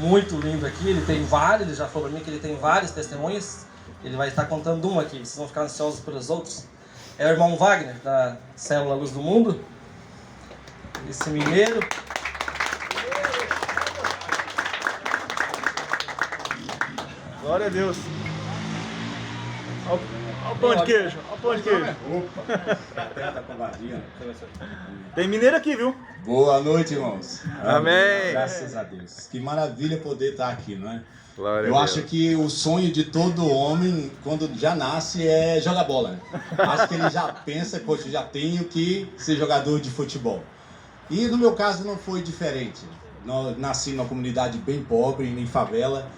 muito lindo aqui. Ele tem vários, ele já falou pra mim que ele tem vários testemunhos. Ele vai estar contando um aqui, vocês vão ficar ansiosos pelos outros. É o irmão Wagner, da Célula Luz do Mundo. Esse mineiro. Glória a Deus. Olha o pão de queijo, olha o pão de queijo. Tem mineiro aqui, viu? Boa noite, irmãos. Amém. Graças a Deus. Que maravilha poder estar aqui, não é? Glória Eu a acho Deus. que o sonho de todo homem, quando já nasce, é jogar bola. Né? Acho que ele já pensa, poxa, já tenho que ser jogador de futebol. E no meu caso não foi diferente. Eu nasci numa comunidade bem pobre, em favela.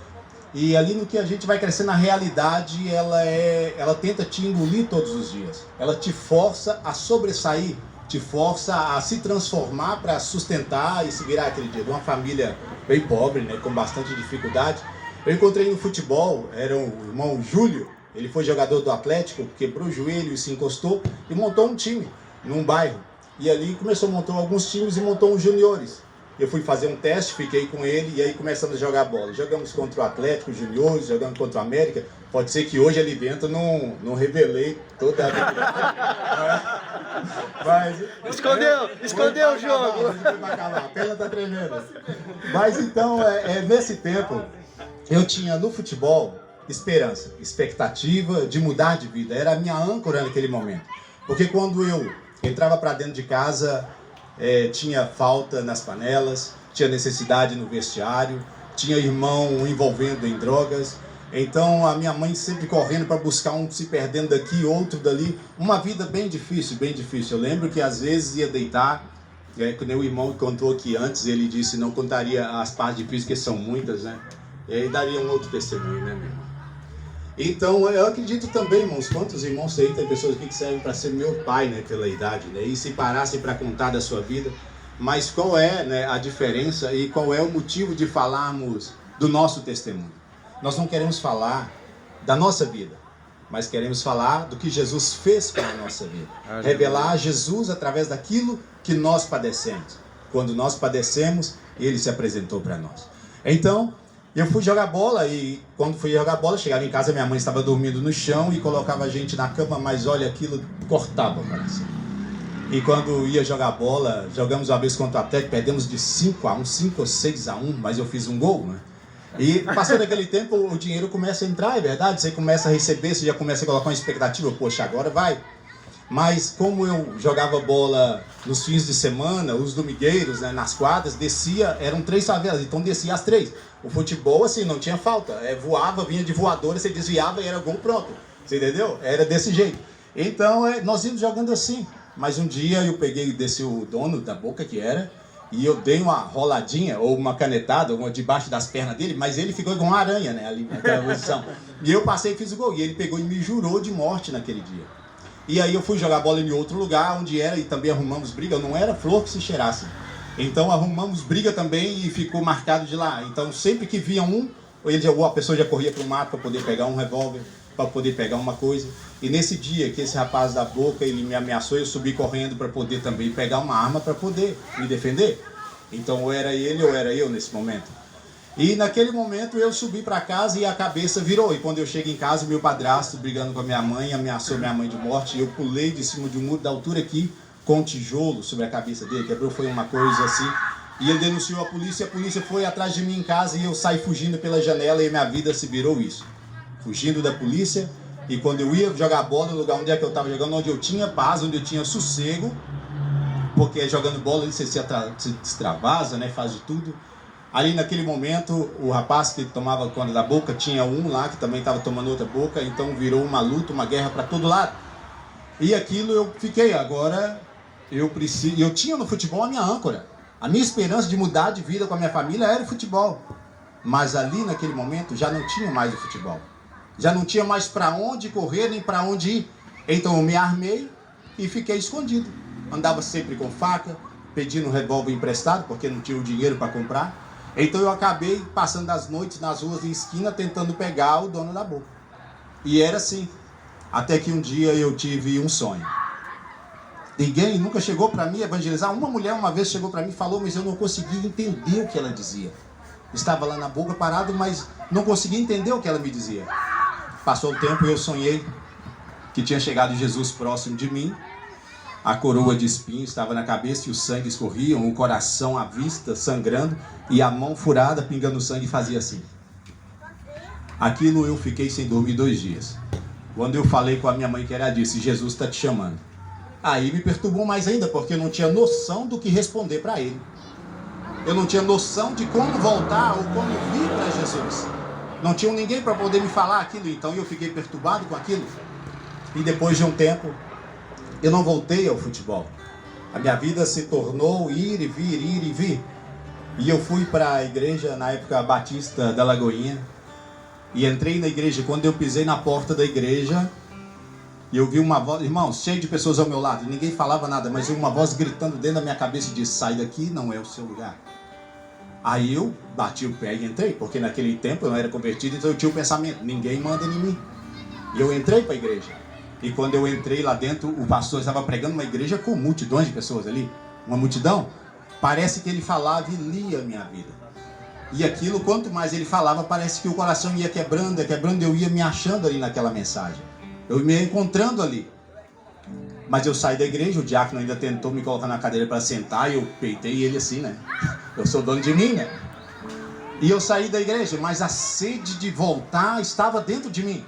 E ali no que a gente vai crescendo, a realidade, ela tenta te engolir todos os dias. Ela te força a sobressair, te força a se transformar para sustentar e se virar aquele dia. De uma família bem pobre, né, com bastante dificuldade. Eu encontrei no futebol, era o irmão Júlio, ele foi jogador do Atlético, quebrou o joelho e se encostou e montou um time num bairro. E ali começou a montar alguns times e montou uns juniores. Eu fui fazer um teste, fiquei com ele e aí começamos a jogar bola. Jogamos contra o Atlético Juniores, jogamos contra o América. Pode ser que hoje ali dentro não revelei toda a habilidade. Escondeu o jogo. A perna tá tremendo. Mas então, nesse tempo, eu tinha no futebol esperança, expectativa de mudar de vida. Era a minha âncora naquele momento. Porque quando eu entrava para dentro de casa, tinha falta nas panelas, tinha necessidade no vestiário, tinha irmão envolvendo em drogas. Então a minha mãe sempre correndo para buscar um se perdendo daqui, outro dali. Uma vida bem difícil, bem difícil. Eu lembro que às vezes ia deitar, quando o irmão contou aqui antes, ele disse não contaria as partes difíceis, que são muitas, né? E aí daria um outro testemunho, né, meu irmão? Então, eu acredito também, irmãos, quantos irmãos aí, tem pessoas aqui que servem para ser meu pai, né, pela idade, né, e se parassem para contar da sua vida, mas qual é, né, a diferença e qual é o motivo de falarmos do nosso testemunho? Nós não queremos falar da nossa vida, mas queremos falar do que Jesus fez com a nossa vida. Revelar Jesus através daquilo que nós padecemos. Quando nós padecemos, Ele se apresentou para nós. Então, eu fui jogar bola e quando fui jogar bola, chegava em casa, minha mãe estava dormindo no chão e colocava a gente na cama, mas olha, aquilo cortava o coração. E quando ia jogar bola, jogamos uma vez contra o Atlético, perdemos de 5-1, 5 ou 6-1, mas eu fiz um gol, né? E passando aquele tempo, o dinheiro começa a entrar, é verdade? Você começa a receber, você já começa a colocar uma expectativa, poxa, agora vai. Mas como eu jogava bola nos fins de semana, os domingueiros, né, nas quadras, descia, eram 3 favelas, então descia as 3. O futebol, assim, não tinha falta. Voava, vinha de voadora, você desviava e era gol pronto. Você entendeu? Era desse jeito. Então, nós íamos jogando assim. Mas um dia eu peguei, desci o dono da Boca, que era, e eu dei uma roladinha, ou uma canetada, uma debaixo das pernas dele, mas ele ficou igual uma aranha, né, ali naquela posição. E eu passei e fiz o gol. E ele pegou e me jurou de morte naquele dia. E aí eu fui jogar bola em outro lugar, onde era, e também arrumamos briga. Não era flor que se cheirasse. Então arrumamos briga também e ficou marcado de lá. Então sempre que via a pessoa já corria para o mato para poder pegar um revólver, para poder pegar uma coisa. E nesse dia que esse rapaz da Boca, ele me ameaçou, eu subi correndo para poder também pegar uma arma para poder me defender. Então ou era ele ou era eu nesse momento. E naquele momento eu subi para casa e a cabeça virou. E quando eu chego em casa, meu padrasto brigando com a minha mãe, ameaçou minha mãe de morte. E eu pulei de cima de um muro da altura aqui, com um tijolo sobre a cabeça dele, quebrou, foi uma coisa assim. E ele denunciou a polícia foi atrás de mim em casa e eu saí fugindo pela janela e minha vida se virou isso. Fugindo da polícia, e quando eu ia jogar bola no lugar onde é que eu estava jogando, onde eu tinha paz, onde eu tinha sossego, porque jogando bola você se extravasa, né, faz de tudo. Ali naquele momento, o rapaz que tomava conta da Boca, tinha um lá que também estava tomando outra Boca, então virou uma luta, uma guerra para todo lado. E aquilo eu fiquei, agora eu tinha no futebol a minha âncora. A minha esperança de mudar de vida com a minha família era o futebol. Mas ali naquele momento já não tinha mais o futebol. Já não tinha mais para onde correr, nem para onde ir. Então eu me armei e fiquei escondido. Andava sempre com faca, pedindo um revólver emprestado, porque não tinha o dinheiro para comprar. Então eu acabei passando as noites nas ruas de esquina tentando pegar o dono da Boca. E era assim. Até que um dia eu tive um sonho. Ninguém nunca chegou para mim evangelizar. Uma mulher uma vez chegou para mim e falou, mas eu não conseguia entender o que ela dizia. Estava lá na boca parado, mas não conseguia entender o que ela me dizia. Passou o tempo e eu sonhei que tinha chegado Jesus próximo de mim. A coroa de espinhos estava na cabeça e o sangue escorria, o coração à vista, sangrando, e a mão furada, pingando sangue, fazia assim. Aquilo eu fiquei sem dormir 2 dias. Quando eu falei com a minha mãe, que ela disse, Jesus está te chamando. Aí me perturbou mais ainda, porque eu não tinha noção do que responder para ele. Eu não tinha noção de como voltar ou como vir para Jesus. Não tinha ninguém para poder me falar aquilo, então eu fiquei perturbado com aquilo. E depois de um tempo, eu não voltei ao futebol. A minha vida se tornou ir e vir. E eu fui para a igreja, na época Batista da Lagoinha. E entrei na igreja. Quando eu pisei na porta da igreja, eu vi uma voz, irmãos, cheio de pessoas ao meu lado. Ninguém falava nada, mas eu vi uma voz gritando dentro da minha cabeça e disse, sai daqui, não é o seu lugar. Aí eu bati o pé e entrei, porque naquele tempo eu não era convertido, então eu tinha o pensamento, ninguém manda em mim. E eu entrei para a igreja. E quando eu entrei lá dentro, o pastor estava pregando uma igreja com multidões de pessoas ali. Uma multidão. Parece que ele falava e lia a minha vida. E aquilo, quanto mais ele falava, parece que o coração ia quebrando, eu ia me achando ali naquela mensagem. Eu me encontrando ali. Mas eu saí da igreja, o diácono ainda tentou me colocar na cadeira para sentar, e eu peitei ele assim, né? Eu sou dono de mim, né? E eu saí da igreja, mas a sede de voltar estava dentro de mim.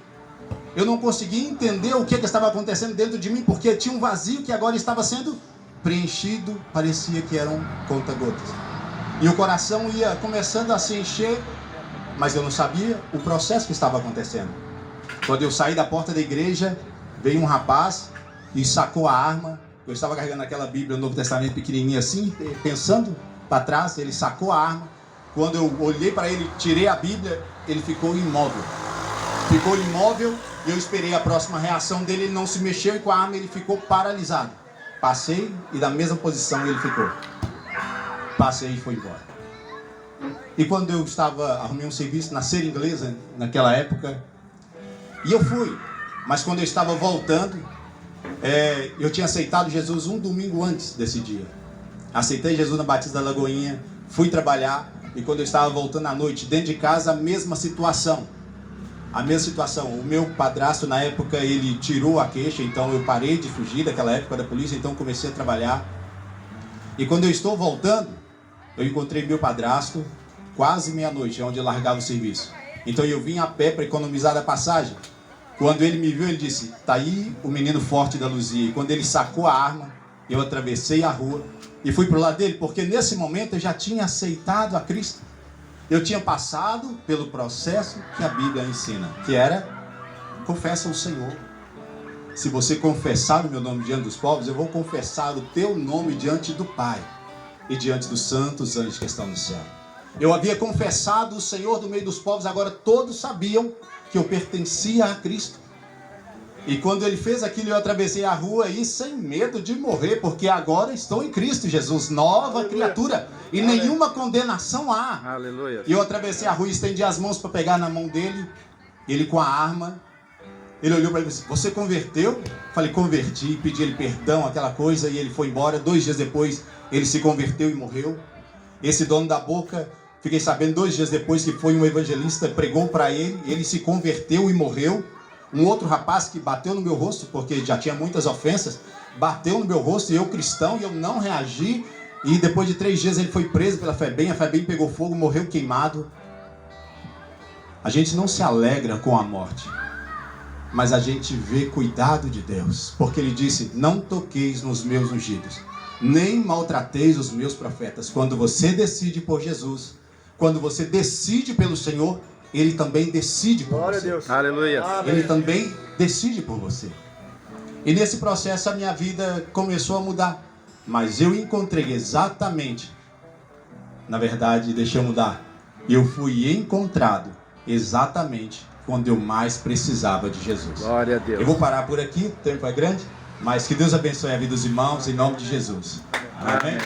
Eu não conseguia entender o que estava acontecendo dentro de mim, porque tinha um vazio que agora estava sendo preenchido, parecia que eram conta-gotas. E o coração ia começando a se encher, mas eu não sabia o processo que estava acontecendo. Quando eu saí da porta da igreja, veio um rapaz e sacou a arma. Eu estava carregando aquela Bíblia, o Novo Testamento pequenininha assim, pensando para trás, ele sacou a arma. Quando eu olhei para ele, tirei a Bíblia, ele ficou imóvel. Ficou imóvel e eu esperei a próxima reação dele, ele não se mexeu e com a arma ele ficou paralisado. Passei e da mesma posição ele ficou. Passei e foi embora. E quando eu arrumei um serviço na Ser Inglesa, naquela época, e eu fui. Mas quando eu estava voltando, eu tinha aceitado Jesus um domingo antes desse dia. Aceitei Jesus na Batista da Lagoinha, fui trabalhar, e quando eu estava voltando à noite, dentro de casa, a mesma situação. A mesma situação. O meu padrasto, na época, ele tirou a queixa, então eu parei de fugir daquela época da polícia, então comecei a trabalhar. E quando eu estou voltando, eu encontrei meu padrasto quase meia-noite, onde eu largava o serviço. Então eu vim a pé para economizar a passagem. Quando ele me viu, ele disse, tá aí o menino forte da Luzia. E quando ele sacou a arma, eu atravessei a rua e fui para o lado dele, porque nesse momento eu já tinha aceitado a Cristo. Eu tinha passado pelo processo que a Bíblia ensina, que era, confessa o Senhor. Se você confessar o meu nome diante dos povos, eu vou confessar o teu nome diante do Pai e diante dos santos anjos que estão no céu. Eu havia confessado o Senhor do meio dos povos, agora todos sabiam que eu pertencia a Cristo. E quando ele fez aquilo, eu atravessei a rua aí sem medo de morrer, porque agora estou em Cristo Jesus, nova criatura, e nenhuma condenação há. Aleluia. E eu atravessei a rua e estendi as mãos para pegar na mão dele, ele com a arma. Ele olhou para mim e disse, você converteu? Falei, converti, pedi ele perdão, aquela coisa, e ele foi embora. 2 dias depois, ele se converteu e morreu. Esse dono da boca, fiquei sabendo 2 dias depois que foi um evangelista, pregou para ele, ele se converteu e morreu. Um outro rapaz que bateu no meu rosto, porque já tinha muitas ofensas, bateu no meu rosto, e eu cristão, e eu não reagi. E depois de 3 dias ele foi preso pela FEBEM, a FEBEM pegou fogo, morreu queimado. A gente não se alegra com a morte, mas a gente vê cuidado de Deus, porque ele disse, não toqueis nos meus ungidos, nem maltrateis os meus profetas. Quando você decide por Jesus, quando você decide pelo Senhor, ele também decide por Glória você. a Deus. Aleluia. Ele também decide por você. E nesse processo a minha vida começou a mudar, mas eu encontrei exatamente, na verdade, deixa eu mudar, eu fui encontrado exatamente quando eu mais precisava de Jesus. Glória a Deus. Eu vou parar por aqui, o tempo é grande, mas que Deus abençoe a vida dos irmãos, em nome de Jesus. Amém.